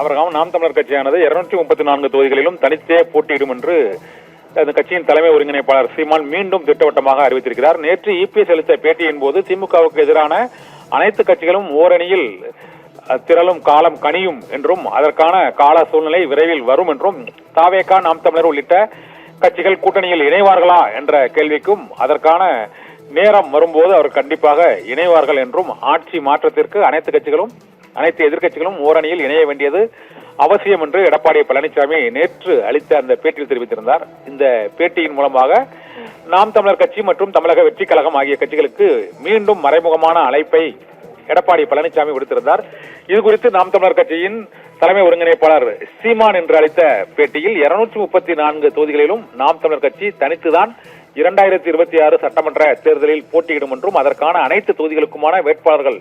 அவர்கள் நாம் தமிழர் கட்சியானது 234 தொகுதிகளிலும் தனித்தே போட்டியிடும் என்று அந்த கட்சியின் தலைமை ஒருங்கிணைப்பாளர் சீமான் மீண்டும் திட்டவட்டமாக அறிவித்திருக்கிறார். நேற்று இபிஎஸ் அளித்த பேட்டியின் போது திமுகவுக்கு எதிரான அனைத்து கட்சிகளும் ஓரணியில் திரளும் காலம் கனியும் என்றும் அதற்கான கால சூழ்நிலை விரைவில் வரும் என்றும் தாவேகா நாம் தமிழர் உள்ளிட்ட கட்சிகள் கூட்டணியில் இணைவார்களா என்ற கேள்விக்கும் அதற்கான நேரம் வரும்போது அவர் கண்டிப்பாக இணைவார்கள் என்றும் ஆட்சி மாற்றத்திற்கு அனைத்து எதிர்க்கட்சிகளும் ஓரணியில் இணைய வேண்டியது அவசியம் என்று எடப்பாடி பழனிசாமி நேற்று அளித்த அந்த பேட்டியில் தெரிவித்திருந்தார். இந்த பேட்டியின் மூலமாக நாம் தமிழர் கட்சி மற்றும் தமிழக வெற்றி கழகம் ஆகிய கட்சிகளுக்கு மீண்டும் மறைமுகமான அழைப்பை எடப்பாடி பழனிசாமி விடுத்திருந்தார். இது குறித்து நாம் தமிழர் கட்சியின் தலைமை ஒருங்கிணைப்பாளர் சீமான் என்று அளித்த பேட்டியில் 234 தொகுதிகளிலும் நாம் தமிழர் கட்சி தனித்துதான் 2026 சட்டமன்ற தேர்தலில் போட்டியிடும் என்றும் அதற்கான அனைத்து தொகுதிகளுக்குமான வேட்பாளர்கள்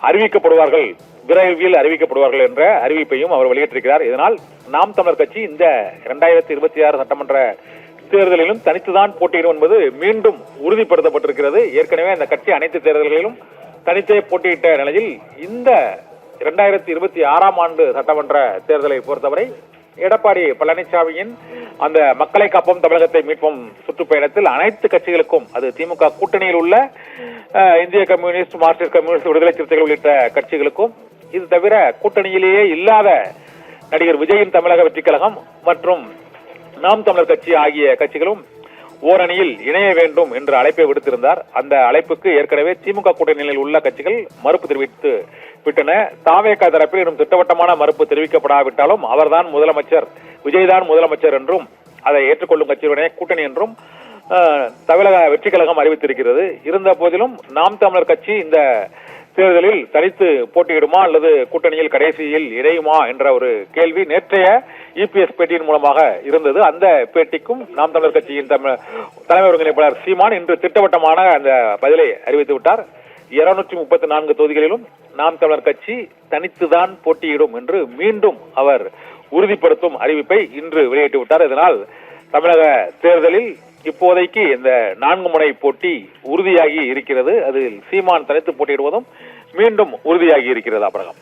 அறிவிக்கப்படுவார்கள், விரைவில் அறிவிக்கப்படுவார்கள் என்ற அறிவிப்பையும் அவர் வெளியிட்டிருக்கிறார். இதனால் நாம் தமிழர் கட்சி இந்த 2026 சட்டமன்ற தேர்தலிலும் தனித்துதான் போட்டியிடும் என்பது மீண்டும் உறுதிப்படுத்தப்பட்டிருக்கிறது. ஏற்கனவே அந்த கட்சி அனைத்து தேர்தல்களிலும் தனித்தே போட்டியிட்ட நிலையில் இந்த 2026ஆம் ஆண்டு சட்டமன்ற தேர்தலை பொறுத்தவரை எடப்பாடி பழனிசாமியின் அந்த மக்களை காப்போம் தமிழகத்தை மீட்போம் சுற்றுப்பயணத்தில் அனைத்து கட்சிகளுக்கும், அது திமுக கூட்டணியில் உள்ள இந்திய கம்யூனிஸ்ட், மார்க்சிஸ்ட் கம்யூனிஸ்ட், விடுதலை சிறுத்தைகள் உள்ளிட்ட கட்சிகளுக்கும், இது தவிர கூட்டணியிலேயே இல்லாத நடிகர் விஜயின் தமிழக வெற்றி கழகம் மற்றும் நாம் தமிழர் கட்சி ஆகிய கட்சிகளும் ஓரணியில் இணைய வேண்டும் என்ற அழைப்பை விடுத்திருந்தார். அந்த அழைப்புக்கு ஏற்கனவே திமுக கூட்டணியில் உள்ள கட்சிகள் மறுப்பு தெரிவித்து விட்டன. தாவேகா தரப்பில் இன்னும் திட்டவட்டமான மறுப்பு தெரிவிக்கப்படாவிட்டாலும் அவர்தான் முதலமைச்சர், விஜய்தான் முதலமைச்சர் என்றும் அதை ஏற்றுக்கொள்ளும் கட்சியுடனே கூட்டணி என்றும் தமிழக வெற்றி கழகம் அறிவித்திருக்கிறது. இருந்த போதிலும் நாம் தமிழர் கட்சி இந்த தேர்தலில் தனித்து போட்டியிடுமா அல்லது கூட்டணியில் கடைசியில் இணையுமா என்ற ஒரு கேள்வி நேற்றைய இபிஎஸ் பேட்டியின் மூலமாக இருந்தது. அந்த பேட்டிக்கும் நாம் தமிழர் கட்சியின் தலைமை ஒருங்கிணைப்பாளர் சீமான் இன்று திட்டவட்டமான அந்த பதிலை அறிவித்து விட்டார். 234 தொகுதிகளிலும் நாம் தமிழர் கட்சி தனித்துதான் போட்டியிடும் என்று மீண்டும் அவர் உறுதிப்படுத்தும் அறிவிப்பை இன்று வெளியிட்டு விட்டார். இதனால் தமிழக தேர்தலில் இப்போதைக்கு இந்த 4 முனை போட்டி உறுதியாகி இருக்கிறது. அதில் சீமான் தனித்து போட்டியிடுவதும் மீண்டும் உறுதியாகி இருக்கிறது. அபிரகாம்.